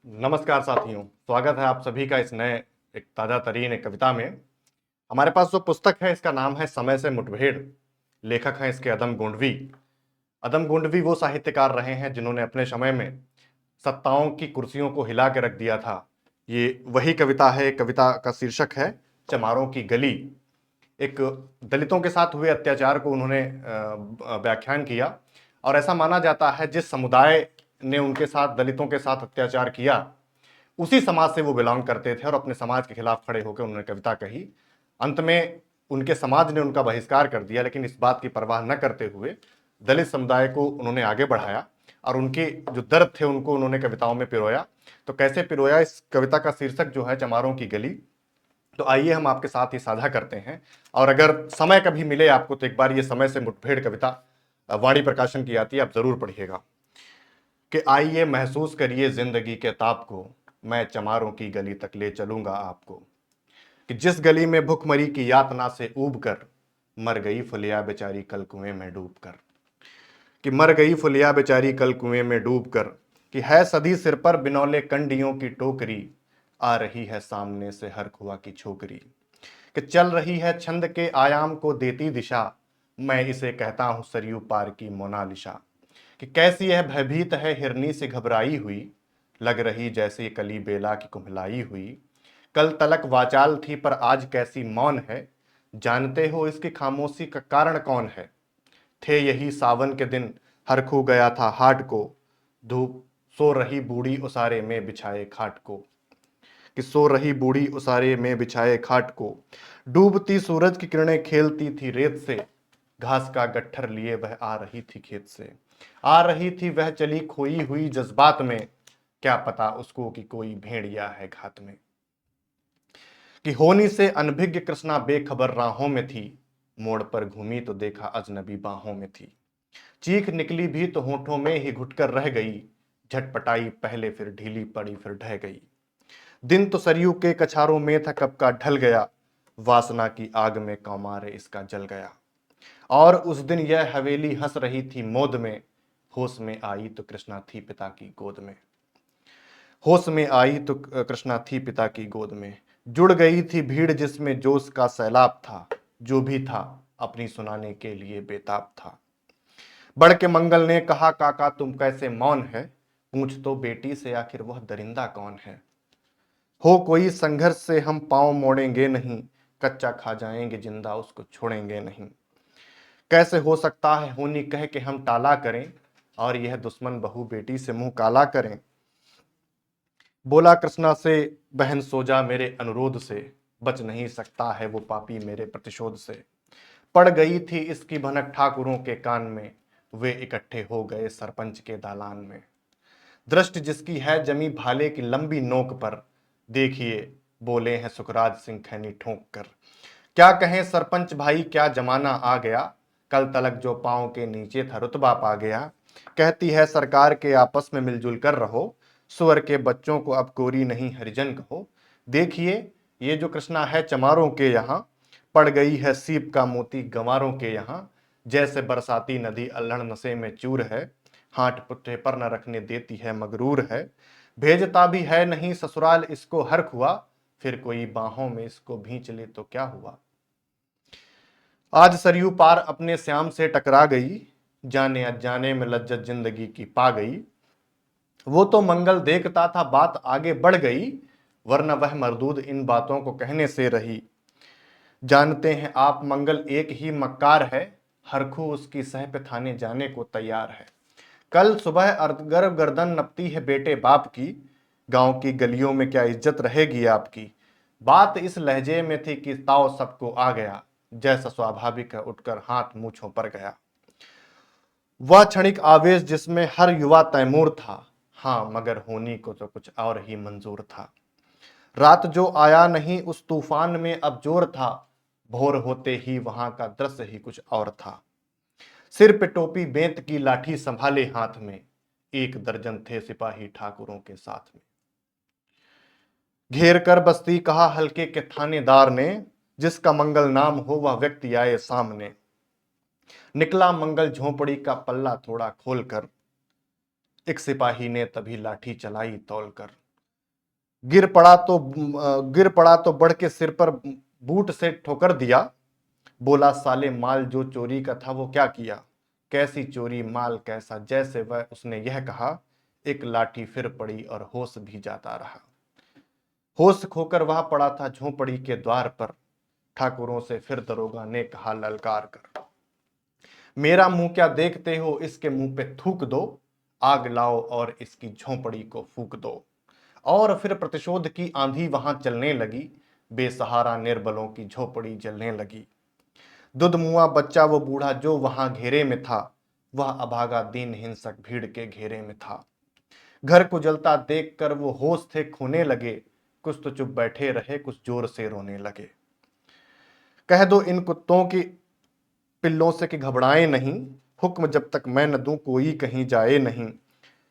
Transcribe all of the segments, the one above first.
नमस्कार साथियों, स्वागत है आप सभी का इस नए एक ताजा तरीन एक कविता में। हमारे पास जो पुस्तक है इसका नाम है समय से मुठभेड़। लेखक हैं इसके अदम गोंडवी। अदम गोंडवी वो साहित्यकार रहे हैं जिन्होंने अपने समय में सत्ताओं की कुर्सियों को हिला के रख दिया था। ये वही कविता है। कविता का शीर्षक है चमारों की गली। एक दलितों के साथ हुए अत्याचार को उन्होंने व्याख्यान किया। और ऐसा माना जाता है जिस समुदाय ने उनके साथ दलितों के साथ अत्याचार किया उसी समाज से वो बिलोंग करते थे और अपने समाज के खिलाफ खड़े होकर उन्होंने कविता कही। अंत में उनके समाज ने उनका बहिष्कार कर दिया, लेकिन इस बात की परवाह न करते हुए दलित समुदाय को उन्होंने आगे बढ़ाया और उनके जो दर्द थे उनको उन्होंने कविताओं में पिरोया। तो कैसे पिरोया, इस कविता का शीर्षक जो है चमारों की गली। तो आइए हम आपके साथ ही साझा करते हैं। और अगर समय कभी मिले आपको तो एक बार ये समय से मुठभेड़ कविता वाणी प्रकाशन की आती है, आप जरूर पढ़िएगा। कि आइए महसूस करिए जिंदगी के ताप को, मैं चमारों की गली तक ले चलूंगा आपको। कि जिस गली में भुखमरी की यातना से ऊब कर मर गई फुलिया बेचारी कल कुएं में डूब कर। कि मर गई फुलिया बेचारी कल कुएं में डूब कर। कि है सदी सिर पर बिनौले कंडियों की टोकरी, आ रही है सामने से हर खुआ की छोकरी। कि चल रही है छंद के आयाम को देती दिशा, मैं इसे कहता हूं सरयू पार की मोनालिशा। कि कैसी यह भयभीत है हिरनी से घबराई हुई, लग रही जैसे कली बेला की कुम्हलाई हुई। कल तलक वाचाल थी पर आज कैसी मौन है, जानते हो इसकी खामोशी का कारण कौन है। थे यही सावन के दिन हर खू गया था हाट को, धूप सो रही बूढ़ी उसारे में बिछाए खाट को। कि सो रही बूढ़ी उसारे में बिछाए खाट को, डूबती सूरज की किरणें खेलती थी रेत से, घास का गट्ठर लिए वह आ रही थी खेत से। आ रही थी वह चली खोई हुई जज्बात में, क्या पता उसको कि कोई भेड़िया है घात में। कि होनी से अनभिज्ञ कृष्णा बेखबर राहों में थी, मोड़ पर घूमी तो देखा अजनबी बाहों में थी। चीख निकली भी तो होठों में ही घुटकर रह गई, झटपटाई पहले फिर ढीली पड़ी फिर ढह गई। दिन तो सरयू के कछारों में था कब का ढल गया, वासना की आग में कौमारे इसका जल गया। और उस दिन यह हवेली हंस रही थी मोद में, होश में आई तो कृष्णा थी पिता की गोद में। होश में आई तो कृष्णा थी पिता की गोद में। जुड़ गई थी भीड़ जिसमें जोश का सैलाब था, जो भी था अपनी सुनाने के लिए बेताब था। बढ़ के मंगल ने कहा काका तुम कैसे मौन है, पूछ तो बेटी से आखिर वह दरिंदा कौन है। हो कोई संघर्ष से हम पांव मोड़ेंगे नहीं, कच्चा खा जाएंगे जिंदा उसको छोड़ेंगे नहीं। कैसे हो सकता है होनी कह के हम टाला करें, और यह दुश्मन बहू बेटी से मुंह काला करें। बोला कृष्णा से बहन सो जा मेरे अनुरोध से, बच नहीं सकता है वो पापी मेरे प्रतिशोध से। पड़ गई थी इसकी भनक ठाकुरों के कान में, वे इकट्ठे हो गए सरपंच के दालान में। दृष्टि जिसकी है जमी भाले की लंबी नोक पर, देखिए बोले हैं सुखराज सिंह खैनी ठोंक कर। क्या कहें सरपंच भाई क्या जमाना आ गया, कल तलक जो पांव के नीचे था रुतबा पा गया। कहती है सरकार के आपस में मिलजुल कर रहो, सुअर के बच्चों को अब कोरी नहीं हरिजन कहो। देखिए ये जो कृष्णा है चमारों के यहाँ, पड़ गई है सीप का मोती गंवारों के यहाँ। जैसे बरसाती नदी अल्हड़ नशे में चूर है, हाथ पुट्ठे पर न रखने देती है मगरूर है। भेजता भी है नहीं ससुराल इसको हर्ख हुआ, फिर कोई बाहों में इसको भींच ले तो क्या हुआ। आज सरयू पार अपने श्याम से टकरा गई, जाने अनजाने में लज्जत जिंदगी की पा गई। वो तो मंगल देखता था बात आगे बढ़ गई, वरना वह मरदूद इन बातों को कहने से रही। जानते हैं आप मंगल एक ही मक्कार है, हरखू उसकी सह पे थाने जाने को तैयार है। कल सुबह अगर गर्दन नपती है बेटे बाप की, गांव की गलियों में क्या इज्जत रहेगी आपकी। बात इस लहजे में थी कि ताव सबको आ गया, जैसा स्वाभाविक है उठकर हाथ मूंछों पर गया। वह क्षणिक आवेश जिसमें हर युवा तैमूर था, हाँ मगर होनी को तो कुछ और ही मंजूर था। रात जो आया नहीं उस तूफान में अब जोर था, भोर होते ही वहां का दृश्य ही कुछ और था। सिर पे टोपी बेंत की लाठी संभाले हाथ में, एक दर्जन थे सिपाही ठाकुरों के साथ में। घेर कर बस्ती कहा हल्के के थानेदार ने, जिसका मंगल नाम हो वह व्यक्ति आए सामने। निकला मंगल झोपड़ी का पल्ला थोड़ा खोलकर, एक सिपाही ने तभी लाठी चलाई तौल कर। गिर पड़ा तो बढ़ के सिर पर बूट से ठोकर दिया। बोला साले माल जो चोरी का था वो क्या किया। कैसी चोरी माल कैसा, जैसे वह उसने यह कहा, एक लाठी फिर पड़ी और होश भी जाता रहा। होश खोकर वह पड़ा था झोंपड़ी के द्वार पर। ठाकुरों से फिर दरोगा ने कहा ललकार कर, मेरा मुंह क्या देखते हो, इसके मुंह पे थूक दो। आग लाओ और इसकी झोंपड़ी को फूक दो। और फिर प्रतिशोध की आंधी वहां चलने लगी। बेसहारा निर्बलों की झोपड़ी जलने लगी। दुधमुआ बच्चा वो बूढ़ा जो वहां घेरे में था, वह अभागा दीन हिंसक भीड़ के घेरे में था। घर को जलता देखकर वो होश थे खोने लगे। कुछ तो चुप बैठे रहे, कुछ जोर से रोने लगे। कह दो इन कुत्तों की पिल्लों से कि घबराए नहीं। हुक्म जब तक मैं न दूं कोई कहीं जाए नहीं।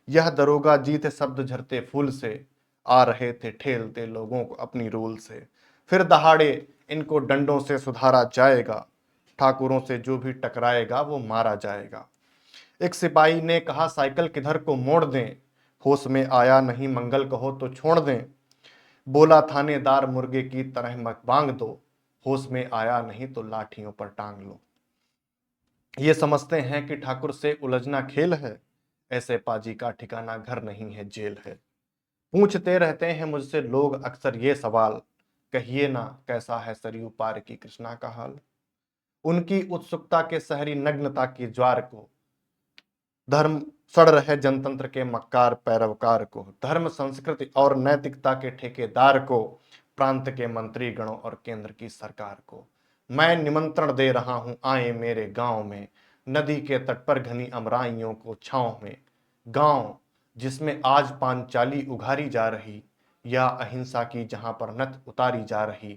यह दरोगा जी थे शब्द झरते फूल से, आ रहे थे ठेलते लोगों को अपनी रूल से। फिर दहाड़े इनको डंडों से सुधारा जाएगा। ठाकुरों से जो भी टकराएगा वो मारा जाएगा। एक सिपाही ने कहा साइकिल किधर को मोड़ दें। होश में आया नहीं मंगल कहो तो छोड़ दें। बोला थानेदार मुर्गे की तरह मत बांग दो। होश में आया नहीं तो लाठियों पर टांग लो। ये समझते हैं कि ठाकुर से उलझना खेल है। ऐसे पाजी का ठिकाना घर नहीं है जेल है। पूछते रहते हैं मुझसे लोग अक्सर ये सवाल, कहिए ना कैसा है सरयू पार की कृष्णा का हाल। उनकी उत्सुकता के शहरी नग्नता की ज्वार को धर्म सड़ रहे जनतंत्र के मक्कार पैरवकार को, धर्म संस्कृति और नैतिकता के ठेकेदार को, प्रांत के मंत्री गणों और केंद्र की सरकार को मैं निमंत्रण दे रहा हूं, आए मेरे गांव में। नदी के तट पर घनी अमराइयों को छांव में। गांव जिसमें आज पांचाली उघारी जा रही, या अहिंसा की जहां पर नथ उतारी जा रही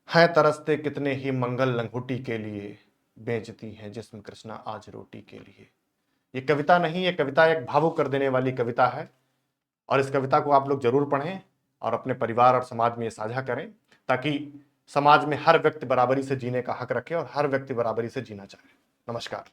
हैं। तरसते कितने ही मंगल लंगोटी के लिए, बेचती हैं जिस्म कृष्णा आज रोटी के लिए। ये कविता नहीं, ये कविता एक भावुक कर देने वाली कविता है। और इस कविता को आप लोग जरूर पढ़ें और अपने परिवार और समाज में ये साझा करें, ताकि समाज में हर व्यक्ति बराबरी से जीने का हक रखे और हर व्यक्ति बराबरी से जीना चाहे। नमस्कार।